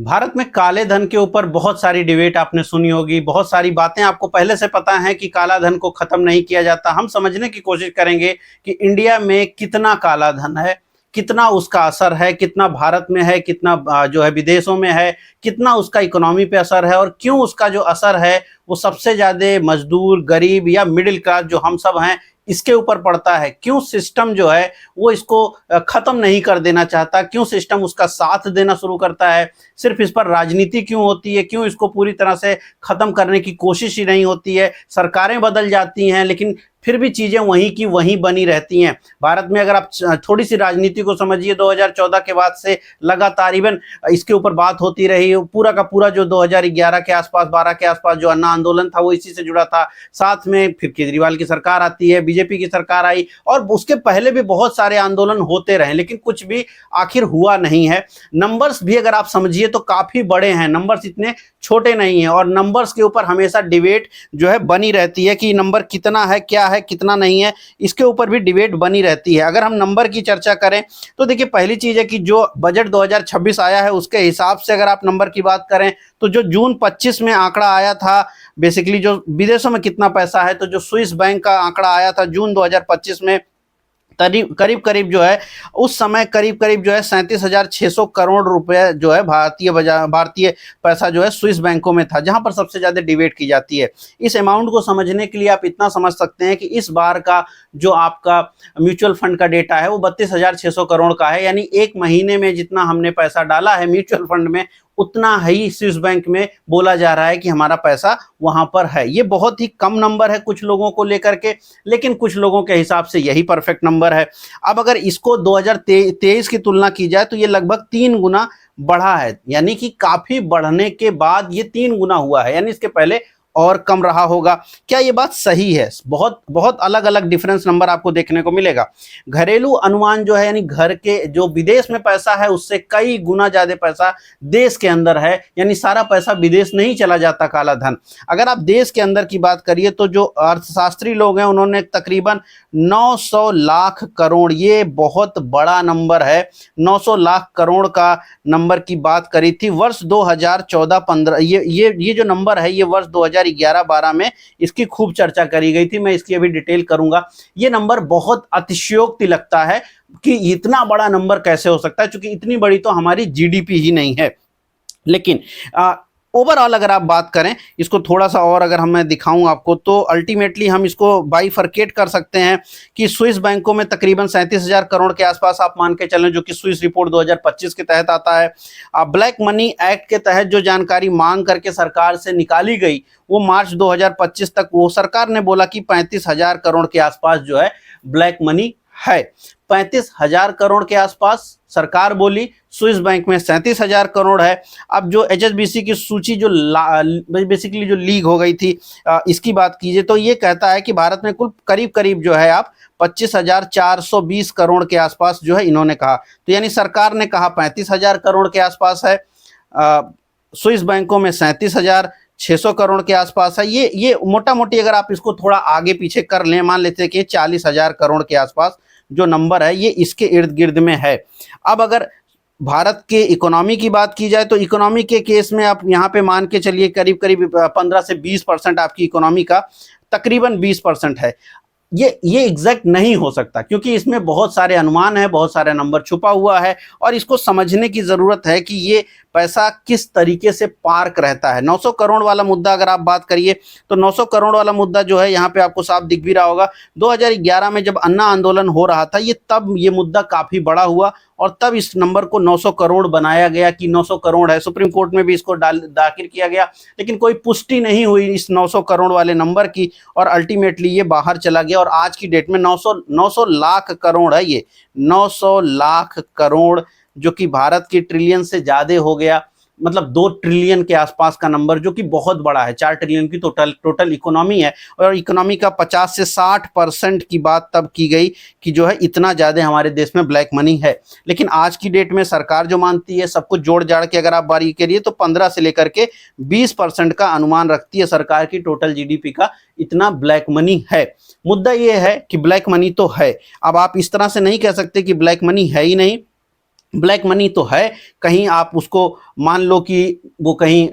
भारत में काले धन के ऊपर बहुत सारी डिबेट आपने सुनी होगी, बहुत सारी बातें आपको पहले से पता है कि काला धन को खत्म नहीं किया जाता। हम समझने की कोशिश करेंगे कि इंडिया में कितना काला धन है, कितना उसका असर है, कितना भारत में है, कितना जो है विदेशों में है, कितना उसका इकोनॉमी पे असर है और क्यों उसका जो असर है वो सबसे ज्यादा मजदूर, गरीब या मिडिल क्लास जो हम सब हैं इसके ऊपर पड़ता है। क्यों सिस्टम जो है वो इसको खत्म नहीं कर देना चाहता, क्यों सिस्टम उसका साथ देना शुरू करता है, सिर्फ इस पर राजनीति क्यों होती है, क्यों इसको पूरी तरह से खत्म करने की कोशिश ही नहीं होती है। सरकारें बदल जाती हैं लेकिन फिर भी चीजें वहीं की वहीं बनी रहती हैं। भारत में अगर आप थोड़ी सी राजनीति को समझिए, 2014 के बाद से लगातार इवन इसके ऊपर बात होती रही। पूरा का पूरा जो 2011 के आसपास, 12 के आसपास जो अन्ना आंदोलन था वो इसी से जुड़ा था। साथ में फिर केजरीवाल की सरकार आती है, बीजेपी की सरकार आई और उसके पहले भी बहुत सारे आंदोलन होते रहे लेकिन कुछ भी आखिर हुआ नहीं है। नंबर्स भी अगर आप समझिए तो काफी बड़े हैं, नंबर्स इतने छोटे नहीं है और नंबर्स के ऊपर हमेशा डिबेट जो है बनी रहती है कि नंबर कितना है, क्या है, कितना नहीं है, इसके ऊपर भी डिबेट बनी रहती है। अगर हम नंबर की चर्चा करें तो देखिए पहली चीज है कि जो बजट 2026 आया है उसके हिसाब से अगर आप नंबर की बात करें तो जो जून 25 में आंकड़ा आया था, बेसिकली जो विदेशों में कितना पैसा है, तो जो स्विस बैंक का आंकड़ा आया था जून 2025 में करीब करीब जो है उस समय करीब करीब जो है 37,600 करोड़ रुपए जो है भारतीय पैसा जो है स्विस बैंकों में था, जहां पर सबसे ज्यादा डिबेट की जाती है। इस अमाउंट को समझने के लिए आप इतना समझ सकते हैं कि इस बार का जो आपका म्यूचुअल फंड का डेटा है वो 32,600 करोड़ का है, यानी एक महीने में जितना हमने पैसा डाला है म्यूचुअल फंड में उतना ही स्विस बैंक में बोला जा रहा है कि हमारा पैसा वहां पर है। ये बहुत ही कम नंबर है कुछ लोगों को लेकर के, लेकिन कुछ लोगों के हिसाब से यही परफेक्ट नंबर है। अब अगर इसको 2023 की तुलना की जाए तो ये लगभग 3 गुना बढ़ा है, यानी कि काफी बढ़ने के बाद ये 3 गुना हुआ है, यानी इसके पहले और कम रहा होगा। क्या ये बात सही है? बहुत बहुत अलग अलग डिफरेंस नंबर आपको देखने को मिलेगा। घरेलू अनुमान जो है यानी घर के जो विदेश में पैसा है उससे कई गुना ज्यादा पैसा देश के अंदर है, यानी सारा पैसा विदेश नहीं चला जाता काला धन। अगर आप देश के अंदर की बात करिए तो जो अर्थशास्त्री लोग हैं उन्होंने तकरीबन 900 लाख करोड़, ये बहुत बड़ा नंबर है, 900 लाख करोड़ का नंबर की बात करी थी वर्ष 2014-15। ये जो नंबर है ये वर्ष 2011-12 में इसकी खूब चर्चा करी गई थी, मैं इसकी अभी डिटेल करूंगा। ये नंबर बहुत अतिशयोक्ति लगता है कि इतना बड़ा नंबर कैसे हो सकता है, क्योंकि इतनी बड़ी तो हमारी जीडीपी ही नहीं है। लेकिन ओवरऑल अगर आप बात करें इसको थोड़ा सा और अगर मैं दिखाऊं आपको तो अल्टीमेटली हम इसको बाइफरकेट कर सकते हैं कि स्विस बैंकों में तकरीबन 37,000 करोड़ के आसपास आप मान के चलें, जो कि स्विस रिपोर्ट 2025 के तहत आता है। ब्लैक मनी एक्ट के तहत जो जानकारी मांग करके सरकार से निकाली गई वो मार्च 2025 तक वो सरकार ने बोला कि 35,000 करोड़ के आसपास जो है ब्लैक मनी है। 35,000 करोड़ के आसपास सरकार बोली, स्विस बैंक में 37,000 करोड़ है। अब जो एचएसबीसी की सूची जो बेसिकली जो लीक हो गई थी इसकी बात कीजिए तो ये कहता है कि भारत में कुल करीब करीब जो है आप 25,420 करोड़ के आसपास जो है इन्होंने कहा, तो यानी सरकार ने कहा 35,000 करोड़ के आसपास है, स्विस बैंकों में 37,600 करोड़ के आसपास है। ये मोटा मोटी अगर आप इसको थोड़ा आगे पीछे कर लें, मान लेते हैं कि 40,000 करोड़ के आसपास जो नंबर है ये इसके इर्द गिर्द में है। अब अगर भारत के इकोनॉमी की बात की जाए तो इकोनॉमी के केस में आप यहाँ पे मान के चलिए करीब करीब 15 से 20% आपकी इकोनॉमी का तकरीबन 20% है। ये एग्जैक्ट नहीं हो सकता क्योंकि इसमें बहुत सारे अनुमान है, बहुत सारे नंबर छुपा हुआ है और इसको समझने की जरूरत है कि ये पैसा किस तरीके से पार्क रहता है। 900 करोड़ वाला मुद्दा अगर आप बात करिए तो 900 करोड़ वाला मुद्दा जो है यहाँ पे आपको साफ दिख भी रहा होगा, 2011 में जब अन्ना आंदोलन हो रहा था ये तब ये मुद्दा काफी बड़ा हुआ और तब इस नंबर को 900 करोड़ बनाया गया कि 900 करोड़ है। सुप्रीम कोर्ट में भी इसको दाखिल किया गया लेकिन कोई पुष्टि नहीं हुई इस 900 करोड़ वाले नंबर की और अल्टीमेटली ये बाहर चला गया और आज की डेट में 900 लाख करोड़ है, ये 900 लाख करोड़ जो कि भारत की ट्रिलियन से ज्यादा हो गया, मतलब 2 ट्रिलियन के आसपास का नंबर जो कि बहुत बड़ा है। 4 ट्रिलियन की टोटल इकोनॉमी है और इकोनॉमी का 50 से 60% की बात तब की गई कि जो है इतना ज़्यादा हमारे देश में ब्लैक मनी है। लेकिन आज की डेट में सरकार जो मानती है सब कुछ जोड़ जाड़ के अगर आप बारी करिए तो 15 से लेकर के 20% का अनुमान रखती है सरकार की टोटल जीडीपी का, इतना ब्लैक मनी है। मुद्दा ये है कि ब्लैक मनी तो है, अब आप इस तरह से नहीं कह सकते कि ब्लैक मनी है ही नहीं। ब्लैक मनी तो है, कहीं आप उसको मान लो कि वो कहीं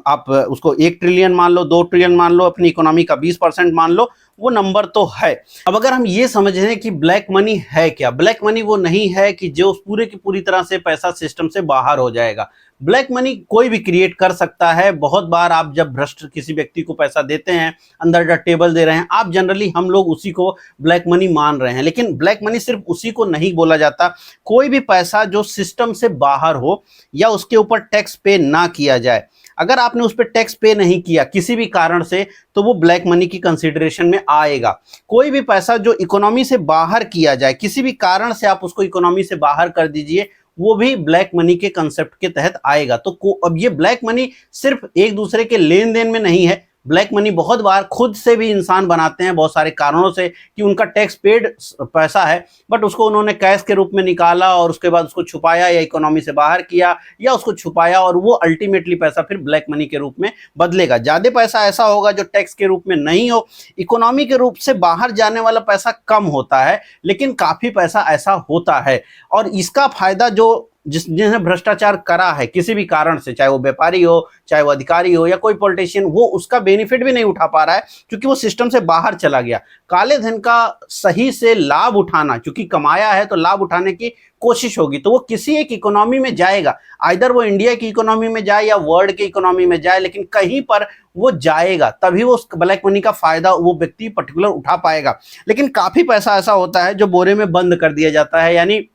आप उसको 1 ट्रिलियन मान लो, 2 ट्रिलियन मान लो, अपनी इकोनॉमी का 20% मान लो, वो नंबर तो है। अब अगर हम ये समझ रहे हैं कि ब्लैक मनी है क्या, ब्लैक मनी वो नहीं है कि जो पूरे की पूरी तरह से पैसा सिस्टम से बाहर हो जाएगा। ब्लैक मनी कोई भी क्रिएट कर सकता है। बहुत बार आप जब भ्रष्ट किसी व्यक्ति को पैसा देते हैं, अंदर द टेबल दे रहे हैं, आप जनरली हम लोग उसी को ब्लैक मनी मान रहे हैं, लेकिन ब्लैक मनी सिर्फ उसी को नहीं बोला जाता। कोई भी पैसा जो सिस्टम से बाहर हो या उसके ऊपर टैक्स पे ना किया जाए, अगर आपने उस पर टैक्स पे नहीं किया किसी भी कारण से, तो वो ब्लैक मनी की कंसिडरेशन में आएगा। कोई भी पैसा जो इकोनॉमी से बाहर किया जाए, किसी भी कारण से आप उसको इकोनॉमी से बाहर कर दीजिए, वो भी ब्लैक मनी के कंसेप्ट के तहत आएगा। तो अब ये ब्लैक मनी सिर्फ एक दूसरे के लेन देन में नहीं है। ब्लैक मनी बहुत बार खुद से भी इंसान बनाते हैं, बहुत सारे कारणों से, कि उनका टैक्स पेड पैसा है, बट उसको उन्होंने कैश के रूप में निकाला और उसके बाद उसको छुपाया या इकोनॉमी से बाहर किया या उसको छुपाया, और वो अल्टीमेटली पैसा फिर ब्लैक मनी के रूप में बदलेगा। ज्यादा पैसा ऐसा होगा जो टैक्स के रूप में नहीं हो, इकोनॉमी के रूप से बाहर जाने वाला पैसा कम होता है, लेकिन काफी पैसा ऐसा होता है। और इसका फायदा जो जिसने भ्रष्टाचार करा है किसी भी कारण से, चाहे वो व्यापारी हो, चाहे वो अधिकारी हो या कोई पॉलिटिशियन, वो उसका बेनिफिट भी नहीं उठा पा रहा है क्योंकि वो सिस्टम से बाहर चला गया। काले धन का सही से लाभ उठाना, क्योंकि कमाया है तो लाभ उठाने की कोशिश होगी, तो वो किसी एक इकोनॉमी में जाएगा, आइदर वो इंडिया की इकोनॉमी में जाए या वर्ल्ड की इकोनॉमी में जाए, लेकिन कहीं पर वो जाएगा, तभी वो उस ब्लैक मनी का फायदा वो व्यक्ति पर्टिकुलर उठा पाएगा। लेकिन काफी पैसा ऐसा होता है जो बोरे में बंद कर दिया जाता है, यानी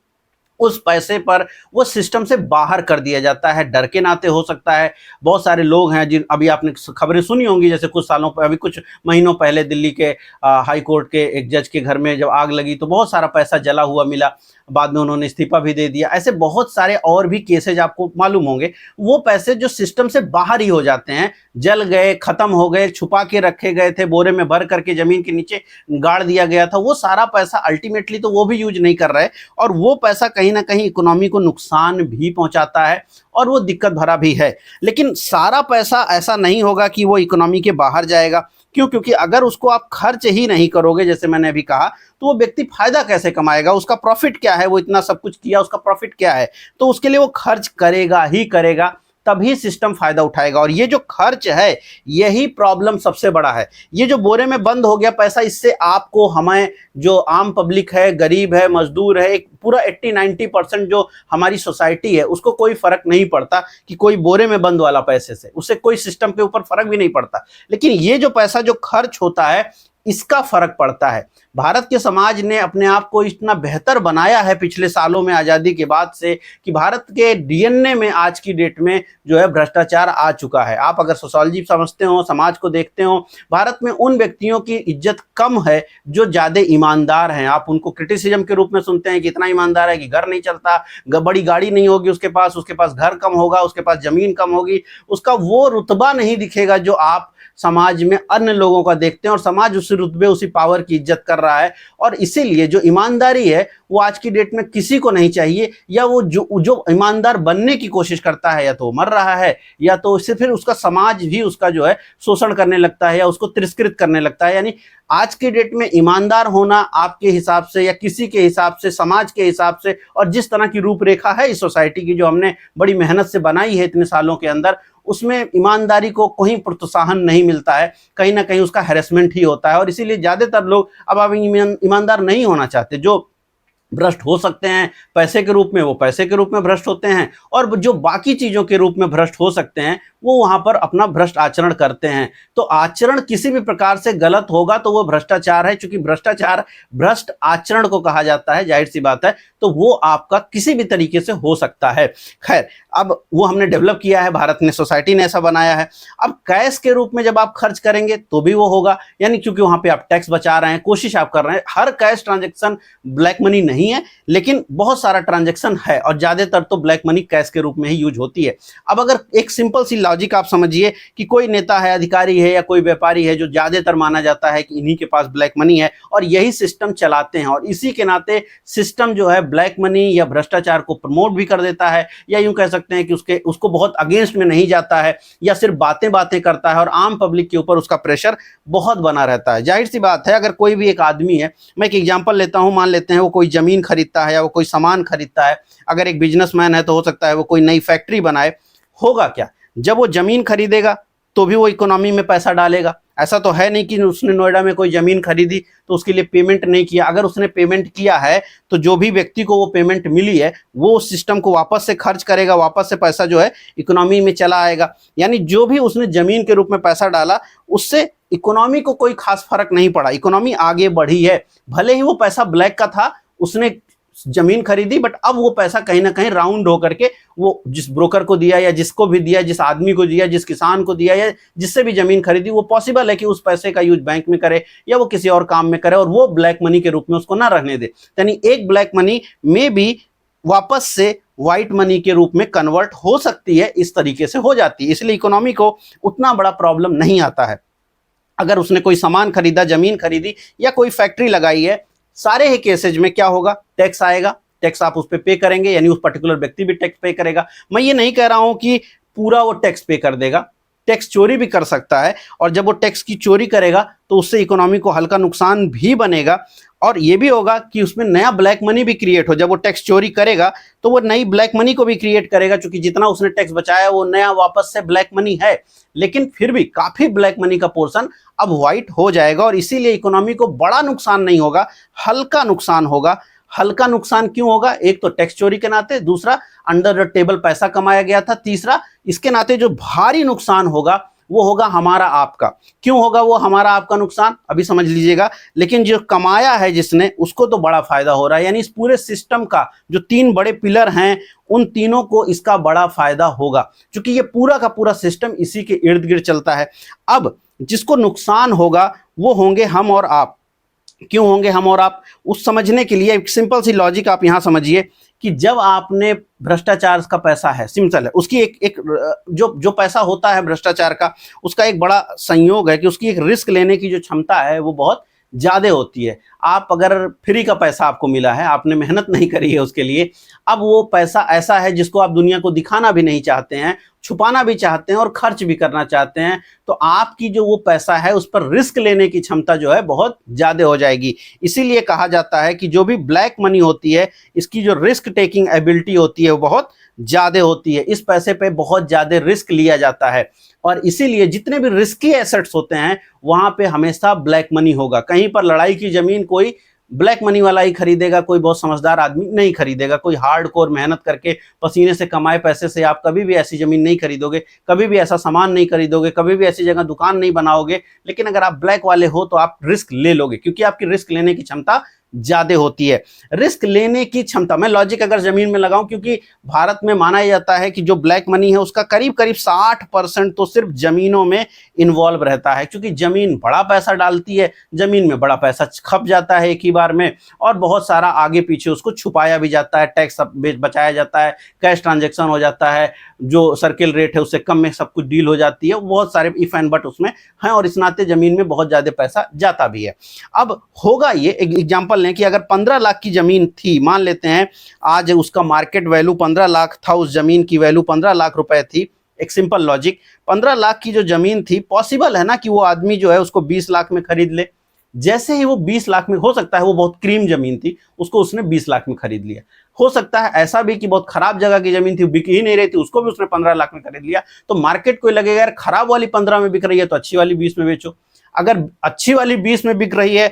उस पैसे पर वो सिस्टम से बाहर कर दिया जाता है, डर के नाते हो सकता है। बहुत सारे लोग हैं जिन, अभी आपने खबरें सुनी होंगी, जैसे कुछ सालों अभी कुछ महीनों पहले दिल्ली के हाई कोर्ट के एक जज के घर में जब आग लगी तो बहुत सारा पैसा जला हुआ मिला, बाद में उन्होंने इस्तीफा भी दे दिया। ऐसे बहुत सारे और भी केसेज आपको मालूम होंगे। वो पैसे जो सिस्टम से बाहर ही हो जाते हैं, जल गए, खत्म हो गए, छुपा के रखे गए थे, बोरे में भर करके जमीन के नीचे गाड़ दिया गया था, वो सारा पैसा अल्टीमेटली तो वो भी यूज नहीं कर रहे, और वो पैसा कहीं ना कहीं इकोनॉमी को नुकसान भी पहुंचाता है और वो दिक्कत भरा भी है। लेकिन सारा पैसा ऐसा नहीं होगा कि वो इकोनॉमी के बाहर जाएगा। क्यों? क्योंकि अगर उसको आप खर्च ही नहीं करोगे, जैसे मैंने अभी कहा, तो वो व्यक्ति फायदा कैसे कमाएगा? उसका प्रॉफिट क्या है? वो इतना सब कुछ किया, उसका प्रॉफिट क्या है? तो उसके लिए वो खर्च करेगा ही करेगा, तभी सिस्टम फायदा उठाएगा। और ये जो खर्च है, यही प्रॉब्लम सबसे बड़ा है। ये जो बोरे में बंद हो गया पैसा, इससे आपको, हमें, जो आम पब्लिक है, गरीब है, मजदूर है, एक पूरा 80-90% जो हमारी सोसाइटी है, उसको कोई फर्क नहीं पड़ता कि कोई बोरे में बंद वाला पैसे से, उससे कोई सिस्टम के ऊपर फर्क भी नहीं पड़ता। लेकिन ये जो पैसा जो खर्च होता है, इसका फर्क पड़ता है। भारत के समाज ने अपने आप को इतना बेहतर बनाया है पिछले सालों में, आजादी के बाद से, कि भारत के डीएनए में आज की डेट में जो है भ्रष्टाचार आ चुका है। आप अगर सोशोलॉजी समझते हो, समाज को देखते हो, भारत में उन व्यक्तियों की इज्जत कम है जो ज्यादा ईमानदार हैं। आप उनको क्रिटिसिज्म के रूप में सुनते हैं कि इतना ईमानदार है कि घर नहीं चलता, बड़ी गाड़ी नहीं होगी उसके पास घर कम होगा, उसके पास जमीन कम होगी, उसका वो रुतबा नहीं दिखेगा जो आप समाज में अन्य लोगों का देखते हैं, और समाज उसी रुतबे, उसी पावर की इज्जत कर रहा है। और इसीलिए जो ईमानदारी है वो आज की डेट में किसी को नहीं चाहिए, या वो जो ईमानदार बनने की कोशिश करता है, या तो मर रहा है, या तो उससे फिर उसका समाज भी उसका जो है शोषण करने लगता है या उसको तिरस्कृत करने लगता है। यानी आज की डेट में ईमानदार होना आपके हिसाब से या किसी के हिसाब से, समाज के हिसाब से, और जिस तरह की रूपरेखा है इस सोसाइटी की जो हमने बड़ी मेहनत से बनाई है इतने सालों के अंदर, उसमें ईमानदारी को कोई प्रोत्साहन नहीं मिलता है, कहीं ना कहीं उसका हैरेसमेंट ही होता है। और इसीलिए ज्यादातर लोग अब ईमानदार नहीं होना चाहते। जो भ्रष्ट हो सकते हैं पैसे के रूप में, वो पैसे के रूप में भ्रष्ट होते हैं, और जो बाकी चीजों के रूप में भ्रष्ट हो सकते हैं, वो वहां पर अपना भ्रष्ट आचरण करते हैं। तो आचरण किसी भी प्रकार से गलत होगा तो वो भ्रष्टाचार है, क्योंकि भ्रष्टाचार भ्रष्ट आचरण को कहा जाता है, जाहिर सी बात है। तो वो आपका किसी भी तरीके से हो सकता है। खैर, अब वो हमने डेवलप किया है, भारत ने, सोसाइटी ने ऐसा बनाया है। अब कैश के रूप में जब आप खर्च करेंगे तो भी वो होगा, यानी क्योंकि वहां पे आप टैक्स बचा रहे हैं, कोशिश आप कर रहे हैं। हर कैश ट्रांजेक्शन ब्लैक मनी नहीं है, लेकिन बहुत सारा ट्रांजेक्शन है, और ज्यादातर तो ब्लैक मनी कैश के रूप में ही यूज होती है। अब अगर एक सिंपल सी लॉजिक आप समझिए कि कोई नेता है, अधिकारी है, या कोई व्यापारी है जो ज्यादातर माना जाता है कि इन्हीं के पास ब्लैक मनी है और यही सिस्टम चलाते हैं, और इसी के नाते सिस्टम जो है ब्लैक मनी या भ्रष्टाचार को प्रमोट भी कर देता है, या यूं कह सकते सकते हैं कि उसको बहुत अगेंस्ट में नहीं जाता है या सिर्फ बातें बातें करता है और आम पब्लिक के ऊपर उसका प्रेशर बहुत बना रहता है। जाहिर सी बात है, अगर कोई भी एक आदमी है, मैं एक एग्जांपल लेता हूं, मान लेते हैं वो कोई जमीन खरीदता है या वो कोई सामान खरीदता है, अगर एक बिजनेसमैन है तो हो सकता है वो कोई नई फैक्ट्री बनाए। होगा क्या, जब वो जमीन खरीदेगा तो भी वो इकोनॉमी में पैसा डालेगा। ऐसा तो है नहीं कि उसने नोएडा में कोई जमीन खरीदी तो उसके लिए पेमेंट नहीं किया। अगर उसने पेमेंट किया है तो जो भी व्यक्ति को वो पेमेंट मिली है वो उस सिस्टम को वापस से खर्च करेगा, वापस से पैसा जो है इकोनॉमी में चला आएगा। यानी जो भी उसने जमीन के रूप में पैसा डाला उससे इकोनॉमी को कोई खास फर्क नहीं पड़ा, इकोनॉमी आगे बढ़ी है। भले ही वो पैसा ब्लैक का था, उसने जमीन खरीदी, बट अब वो पैसा कहीं ना कहीं राउंड होकर के वो जिस ब्रोकर को दिया या जिसको भी दिया, जिस आदमी को दिया, जिस किसान को दिया या जिससे भी जमीन खरीदी, वो पॉसिबल है कि उस पैसे का यूज बैंक में करे या वो किसी और काम में करे और वो ब्लैक मनी के रूप में उसको ना रहने दे। यानी एक ब्लैक मनी में भी वापस से व्हाइट मनी के रूप में कन्वर्ट हो सकती है, इस तरीके से हो जाती है। इसलिए इकोनॉमी को उतना बड़ा प्रॉब्लम नहीं आता है। अगर उसने कोई सामान खरीदा, जमीन खरीदी या कोई फैक्ट्री लगाई है, सारे ही केसेज में क्या होगा, टैक्स आएगा, टैक्स आप उस पर पे करेंगे, यानी उस पर्टिकुलर व्यक्ति भी टैक्स पे करेगा। मैं ये नहीं कह रहा हूं कि पूरा वो टैक्स पे कर देगा, टैक्स चोरी भी कर सकता है, और जब वो टैक्स की चोरी करेगा तो उससे इकोनॉमी को हल्का नुकसान भी बनेगा। और ये भी होगा कि उसमें नया ब्लैक मनी भी क्रिएट हो। जब वो टैक्स चोरी करेगा तो वो नई ब्लैक मनी को भी क्रिएट करेगा, क्योंकि जितना उसने टैक्स बचाया वो नया वापस से ब्लैक मनी है। लेकिन फिर भी काफी ब्लैक मनी का पोर्शन अब व्हाइट हो जाएगा और इसीलिए इकोनॉमी को बड़ा नुकसान नहीं होगा, हल्का नुकसान होगा। हल्का नुकसान क्यों होगा, एक तो टैक्स चोरी के नाते, दूसरा अंडर द टेबल पैसा कमाया गया था, तीसरा इसके नाते जो भारी नुकसान होगा वो होगा हमारा आपका। क्यों होगा वो हमारा आपका नुकसान, अभी समझ लीजिएगा। लेकिन जो कमाया है जिसने, उसको तो बड़ा फायदा हो रहा है। यानी इस पूरे सिस्टम का जो तीन बड़े पिलर हैं, उन तीनों को इसका बड़ा फायदा होगा, क्योंकि ये पूरा का पूरा सिस्टम इसी के इर्द गिर्द चलता है। अब जिसको नुकसान होगा वो होंगे हम और आप। क्यों होंगे हम और आप, उस समझने के लिए एक सिंपल सी लॉजिक आप यहां समझिए कि जब आपने भ्रष्टाचार का पैसा है, सिंपल है, उसकी एक जो पैसा होता है भ्रष्टाचार का, उसका एक बड़ा संयोग है कि उसकी एक रिस्क लेने की जो क्षमता है वो बहुत ज्यादा होती है। आप अगर फ्री का पैसा आपको मिला है, आपने मेहनत नहीं करी है उसके लिए, अब वो पैसा ऐसा है जिसको आप दुनिया को दिखाना भी नहीं चाहते हैं, छुपाना भी चाहते हैं और खर्च भी करना चाहते हैं, तो आपकी जो वो पैसा है उस पर रिस्क लेने की क्षमता जो है बहुत ज्यादा हो जाएगी। इसीलिए कहा जाता है कि जो भी ब्लैक मनी होती है, इसकी जो रिस्क टेकिंग एबिलिटी होती है वो बहुत ज्यादा होती है। इस पैसे पे बहुत ज्यादा रिस्क लिया जाता है और इसीलिए जितने भी रिस्की एसेट्स होते हैं वहां पे हमेशा ब्लैक मनी होगा। कहीं पर लड़ाई की जमीन कोई ब्लैक मनी वाला ही खरीदेगा, कोई बहुत समझदार आदमी नहीं खरीदेगा। कोई हार्डकोर मेहनत करके पसीने से कमाए पैसे से आप कभी भी ऐसी जमीन नहीं खरीदोगे, कभी भी ऐसा सामान नहीं खरीदोगे, कभी भी ऐसी जगह दुकान नहीं बनाओगे। लेकिन अगर आप ब्लैक वाले हो तो आप रिस्क ले लोगे, क्योंकि आपकी रिस्क लेने की क्षमता ज्यादा होती है। रिस्क लेने की क्षमता, मैं लॉजिक अगर जमीन में लगाऊं, क्योंकि भारत में माना जाता है कि जो ब्लैक मनी है उसका करीब करीब 60% तो सिर्फ जमीनों में इन्वॉल्व रहता है, क्योंकि जमीन बड़ा पैसा डालती है, जमीन में बड़ा पैसा खप जाता है एक ही बार में, और बहुत सारा आगे पीछे उसको छुपाया भी जाता है, टैक्स बचाया जाता है, कैश ट्रांजेक्शन हो जाता है, जो सर्किल रेट है उससे कम में सब कुछ डील हो जाती है, बहुत सारे इफ एंड बट उसमें हैं, और इस नाते जमीन में बहुत ज्यादा पैसा जाता भी है। अब होगा ये, एक एग्जाम्पल लें कि अगर 15 लाख की जमीन थी, मान लेते हैं आज उसका मार्केट वैल्यू 15 लाख था, उस जमीन की वैल्यू 15 लाख रुपए थी। एक सिंपल लॉजिक, 15 लाख की जो जमीन थी, पॉसिबल है ना कि वो आदमी जो है उसको 20 लाख में खरीद ले। जैसे ही वो 20 लाख में, हो सकता है वो बहुत क्रीम जमीन थी, उसको उसने 20 लाख में खरीद लिया। हो सकता है ऐसा भी कि बहुत खराब जगह की जमीन थी, बिक ही नहीं रही थी, उसको भी उसने 15 लाख में खरीद लिया। तो मार्केट को लगेगा यार खराब वाली 15 में बिक रही है तो अच्छी वाली 20 में बेचो। अगर अच्छी वाली 20 में बिक रही है,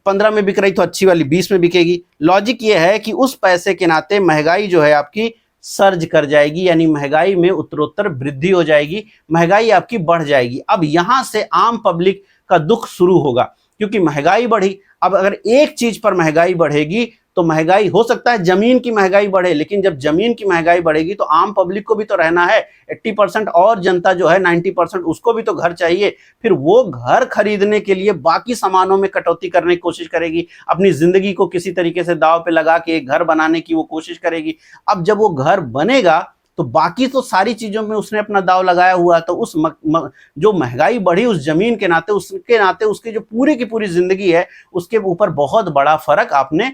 15 में बिक रही तो अच्छी वाली 20 में बिकेगी। लॉजिक ये है कि उस पैसे के नाते महंगाई जो है आपकी सर्ज कर जाएगी, यानी महंगाई में उत्तरोत्तर वृद्धि हो जाएगी, महंगाई आपकी बढ़ जाएगी। अब यहां से आम पब्लिक का दुख शुरू होगा, क्योंकि महंगाई बढ़ी। अब अगर एक चीज पर महंगाई बढ़ेगी तो महंगाई, हो सकता है जमीन की महंगाई बढ़े, लेकिन जब जमीन की महंगाई बढ़ेगी तो आम पब्लिक को भी तो रहना है। 80% और जनता जो है 90%, उसको भी तो घर चाहिए। फिर वो घर खरीदने के लिए बाकी सामानों में कटौती करने की कोशिश करेगी, अपनी जिंदगी को किसी तरीके से दांव पे लगा के एक घर बनाने की वो कोशिश करेगी। अब जब वो घर बनेगा तो बाकी तो सारी चीजों में उसने अपना दाव लगाया हुआ, तो उस जो महंगाई बढ़ी उस जमीन के नाते, उसके नाते उसकी जो पूरी की पूरी जिंदगी है उसके ऊपर बहुत बड़ा फर्क आपने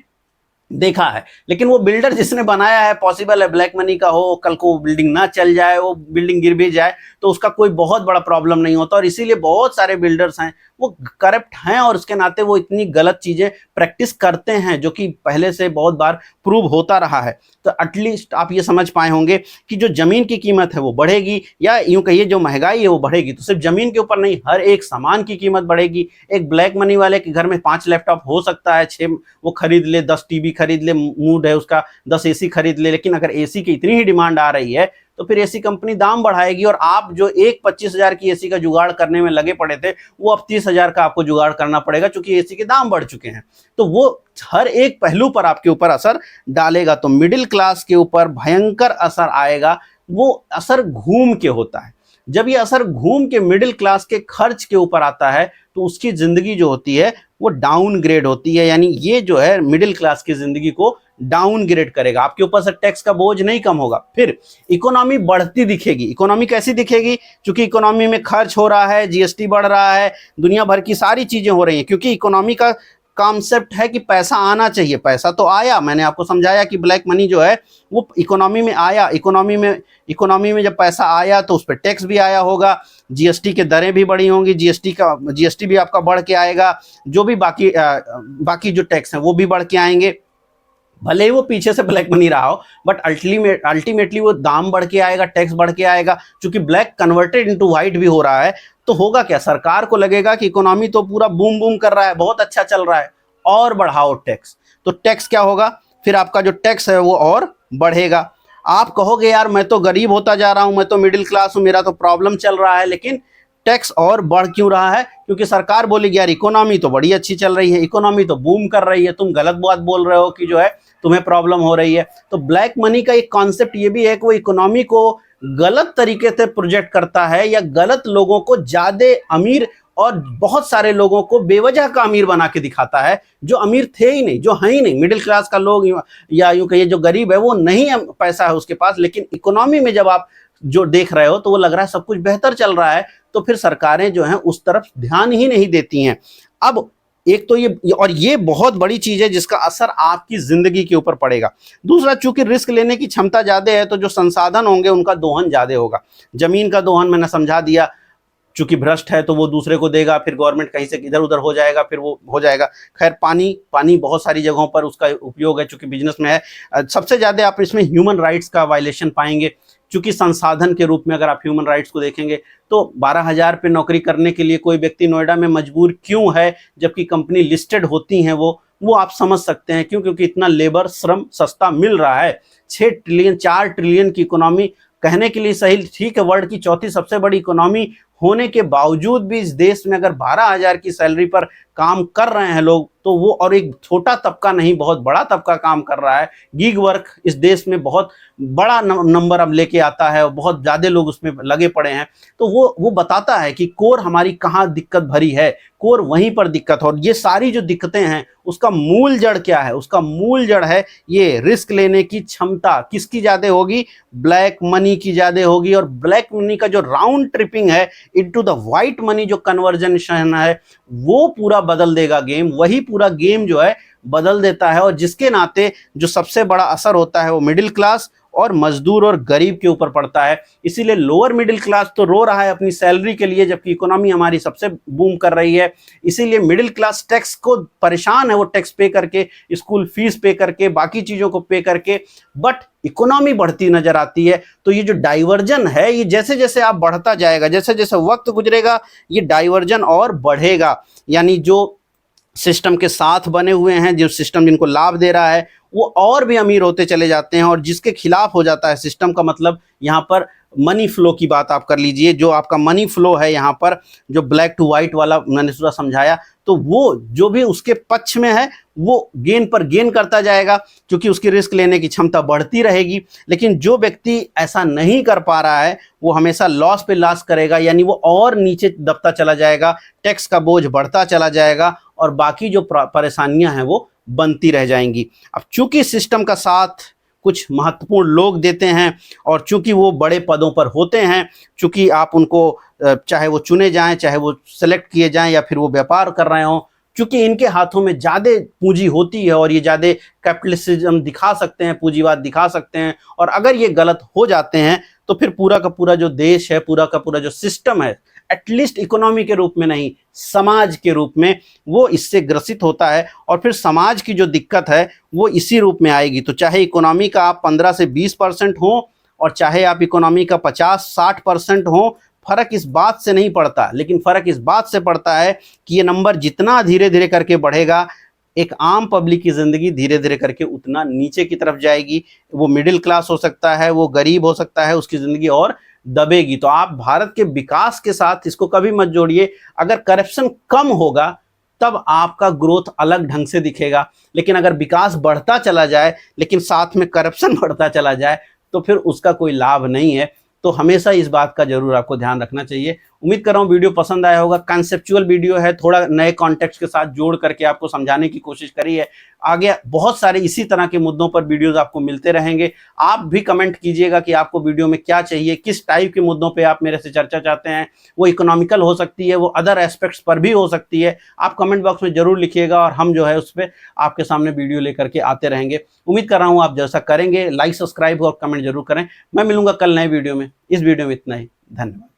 देखा है। लेकिन वो बिल्डर जिसने बनाया है, पॉसिबल है ब्लैक मनी का हो, कल को वो बिल्डिंग ना चल जाए, वो बिल्डिंग गिर भी जाए तो उसका कोई बहुत बड़ा प्रॉब्लम नहीं होता। और इसीलिए बहुत सारे बिल्डर्स हैं वो करप्ट हैं और उसके नाते वो इतनी गलत चीजें प्रैक्टिस करते हैं, जो कि पहले से बहुत बार प्रूव होता रहा है। तो एटलीस्ट आप ये समझ पाए होंगे कि जो जमीन की कीमत है वो बढ़ेगी, या यूं कहिए जो महंगाई है वो बढ़ेगी, तो सिर्फ जमीन के ऊपर नहीं, हर एक सामान की कीमत बढ़ेगी। एक ब्लैक मनी वाले के घर में 5 लैपटॉप हो सकता है, 6 वो खरीद ले, 10 टीवी खरीद ले, मूड है उसका 10 एसी खरीद ले, लेकिन अगर एसी की इतनी ही डिमांड आ रही है तो फिर एसी कंपनी दाम बढ़ाएगी, और आप जो एक 25,000 की एसी का जुगाड़ करने में लगे पड़े थे, वो अब 30,000 का आपको जुगाड़ करना पड़ेगा, क्योंकि एसी के दाम बढ़ चुके हैं। तो वो हर एक पहलू पर आपके ऊपर असर डालेगा। तो मिडिल क्लास के ऊपर भयंकर असर आएगा। वो असर घूम के होता है। जब ये असर घूम के मिडिल क्लास के खर्च के ऊपर आता है तो उसकी जिंदगी जो होती है वो डाउनग्रेड होती है। यानी ये जो है मिडिल क्लास की जिंदगी को डाउनग्रेड करेगा, आपके ऊपर से टैक्स का बोझ नहीं कम होगा। फिर इकोनॉमी बढ़ती दिखेगी। इकोनॉमी कैसी दिखेगी? क्योंकि इकोनॉमी में खर्च हो रहा है, जीएसटी बढ़ रहा है, दुनिया भर की सारी चीजें हो रही हैं, क्योंकि इकोनॉमी का कॉन्सेप्ट है कि पैसा आना चाहिए। पैसा तो आया, मैंने आपको समझाया कि ब्लैक मनी जो है वो इकोनॉमी में आया। इकोनॉमी में जब पैसा आया तो उस पर टैक्स भी आया होगा, जीएसटी के दरें भी बढ़ी होंगी, जीएसटी भी आपका बढ़ के आएगा, जो भी बाकी जो टैक्स हैं वो भी बढ़ के आएंगे। भले ही वो पीछे से ब्लैक मनी रहा हो, बट अल्टीमेटली वो दाम बढ़ के आएगा, टैक्स बढ़ के आएगा। क्योंकि ब्लैक कन्वर्टेड इनटू व्हाइट भी हो रहा है, तो होगा क्या? सरकार को लगेगा कि इकोनॉमी तो पूरा बूम बूम कर रहा है, बहुत अच्छा चल रहा है, और बढ़ाओ टैक्स। तो टैक्स क्या होगा? फिर आपका जो टैक्स है वो और बढ़ेगा। आप कहोगे यार मैं तो गरीब होता जा रहा हूं, मैं तो मिडिल क्लास हूं, मेरा तो प्रॉब्लम चल रहा है, लेकिन टैक्स और बढ़ क्यों रहा है? क्योंकि सरकार बोलेगी यार इकोनॉमी तो बड़ी अच्छी चल रही है, इकोनॉमी तो बूम कर रही है, तुम गलत बात बोल रहे हो कि जो है तुम्हें प्रॉब्लम हो रही है। तो ब्लैक मनी का एक कॉन्सेप्ट ये भी है कि वो इकोनॉमी को गलत तरीके से प्रोजेक्ट करता है, या गलत लोगों को ज्यादा अमीर और बहुत सारे लोगों को बेवजह का अमीर बना के दिखाता है, जो अमीर थे ही नहीं, जो है ही नहीं। मिडिल क्लास का लोग या यूं कहिए जो गरीब है वो नहीं पैसा है उसके पास, लेकिन इकोनॉमी में जब आप जो देख रहे हो तो वो लग रहा है सब कुछ बेहतर चल रहा है, तो फिर सरकारें जो हैं उस तरफ ध्यान ही नहीं देती हैं। अब एक तो ये बहुत बड़ी चीज है जिसका असर आपकी जिंदगी के ऊपर पड़ेगा। दूसरा, चूंकि रिस्क लेने की क्षमता ज्यादा है तो जो संसाधन होंगे उनका दोहन ज्यादा होगा। जमीन का दोहन मैंने समझा दिया, चूंकि भ्रष्ट है तो वो दूसरे को देगा, फिर गवर्नमेंट कहीं से इधर उधर हो जाएगा, फिर वो हो जाएगा। खैर, पानी बहुत सारी जगहों पर उसका उपयोग है, चूंकि बिजनेस में है। सबसे ज्यादा आप इसमें ह्यूमन राइट्स का वायलेशन पाएंगे, चूंकि संसाधन के रूप में अगर आप ह्यूमन राइट्स को देखेंगे तो 12,000 पे नौकरी करने के लिए कोई व्यक्ति नोएडा में मजबूर क्यों है, जबकि कंपनी लिस्टेड होती हैं वो आप समझ सकते हैं क्यों। क्योंकि इतना लेबर श्रम सस्ता मिल रहा है। 4 ट्रिलियन की इकोनॉमी कहने के लिए सही, ठीक है, वर्ल्ड की चौथी सबसे बड़ी इकोनॉमी होने के बावजूद भी इस देश में अगर 12,000 की सैलरी पर काम कर रहे हैं लोग, तो वो और एक छोटा तबका नहीं, बहुत बड़ा तबका काम कर रहा है। गिग वर्क इस देश में बहुत बड़ा नंबर अब लेके आता है और बहुत ज्यादा लोग उसमें लगे पड़े हैं। तो वो बताता है कि कोर हमारी कहाँ दिक्कत भरी है, कोर वहीं पर दिक्कत हो। और ये सारी जो दिक्कतें हैं उसका मूल जड़ क्या है? उसका मूल जड़ है ये रिस्क लेने की क्षमता। किसकी ज्यादा होगी? ब्लैक मनी की ज्यादा होगी। और ब्लैक मनी का जो राउंड ट्रिपिंग है इनटू द व्हाइट मनी, जो कन्वर्जन है, वो पूरा बदल देगा गेम। वही पूरा गेम जो है बदल देता है, और जिसके नाते जो सबसे बड़ा असर होता है वो मिडिल क्लास और मजदूर और गरीब के ऊपर पड़ता है। इसीलिए लोअर मिडिल क्लास तो रो रहा है अपनी सैलरी के लिए, जबकि इकोनॉमी हमारी सबसे बूम कर रही है। इसीलिए मिडिल क्लास टैक्स को परेशान है, वो टैक्स पे करके, स्कूल फीस पे करके, बाकी चीजों को पे करके, बट इकोनॉमी बढ़ती नजर आती है। तो ये जो डाइवर्जन है, ये जैसे जैसे आप बढ़ता जाएगा, जैसे जैसे वक्त गुजरेगा, ये डाइवर्जन और बढ़ेगा। यानी जो सिस्टम के साथ बने हुए हैं, जो सिस्टम जिनको लाभ दे रहा है, वो और भी अमीर होते चले जाते हैं, और जिसके खिलाफ हो जाता है सिस्टम का मतलब यहाँ पर मनी फ्लो की बात आप कर लीजिए। जो आपका मनी फ्लो है यहाँ पर, जो ब्लैक टू व्हाइट वाला मैंने पूरा समझाया, तो वो जो भी उसके पक्ष में है वो गेन पर गेन करता जाएगा, क्योंकि उसकी रिस्क लेने की क्षमता बढ़ती रहेगी। लेकिन जो व्यक्ति ऐसा नहीं कर पा रहा है वो हमेशा लॉस पे लॉस करेगा, यानी वो और नीचे दबता चला जाएगा, टैक्स का बोझ बढ़ता चला जाएगा, और बाकी जो परेशानियां हैं वो बनती रह जाएंगी। अब चूंकि सिस्टम का साथ कुछ महत्वपूर्ण लोग देते हैं, और चूंकि वो बड़े पदों पर होते हैं, चूंकि आप उनको चाहे वो चुने जाएं, चाहे वो सेलेक्ट किए जाएं, या फिर वो व्यापार कर रहे हों, क्योंकि इनके हाथों में ज्यादा पूंजी होती है और ये ज्यादा कैपिटलिज्म दिखा सकते हैं, पूंजीवाद दिखा सकते हैं। और अगर ये गलत हो जाते हैं तो फिर पूरा का पूरा जो देश है, पूरा का पूरा जो सिस्टम है, एटलीस्ट इकोनॉमी के रूप में नहीं, समाज के रूप में वो इससे ग्रसित होता है। और फिर समाज की जो दिक्कत है वो इसी रूप में आएगी। तो चाहे इकोनॉमी का आप 15 से 20% हो और चाहे आप इकोनॉमी का 50-60% हो, फर्क इस बात से नहीं पड़ता, लेकिन फर्क इस बात से पड़ता है कि ये नंबर जितना धीरे धीरे करके बढ़ेगा, एक आम पब्लिक की जिंदगी धीरे धीरे करके उतना नीचे की तरफ जाएगी। वो मिडिल क्लास हो सकता है, वो गरीब हो सकता है, उसकी जिंदगी और दबेगी। तो आप भारत के विकास के साथ इसको कभी मत जोड़िए। अगर करप्शन कम होगा तब आपका ग्रोथ अलग ढंग से दिखेगा, लेकिन अगर विकास बढ़ता चला जाए लेकिन साथ में करप्शन बढ़ता चला जाए तो फिर उसका कोई लाभ नहीं है। तो हमेशा इस बात का जरूर आपको ध्यान रखना चाहिए। उम्मीद कर रहा हूँ वीडियो पसंद आया होगा। कंसेप्चुअल वीडियो है, थोड़ा नए कॉन्टेक्स्ट के साथ जोड़ करके आपको समझाने की कोशिश करी है। आगे बहुत सारे इसी तरह के मुद्दों पर वीडियोस आपको मिलते रहेंगे। आप भी कमेंट कीजिएगा कि आपको वीडियो में क्या चाहिए, किस टाइप के मुद्दों पे आप मेरे से चर्चा चाहते हैं। वो इकोनॉमिकल हो सकती है, वो अदर एस्पेक्ट्स पर भी हो सकती है। आप कमेंट बॉक्स में जरूर लिखिएगा और हम जो है उस पर आपके सामने वीडियो लेकर के आते रहेंगे। उम्मीद कर रहा हूँ आप जैसा करेंगे। लाइक, सब्सक्राइब और कमेंट जरूर करें। मैं मिलूंगा कल नए वीडियो में। इस वीडियो में इतना ही। धन्यवाद।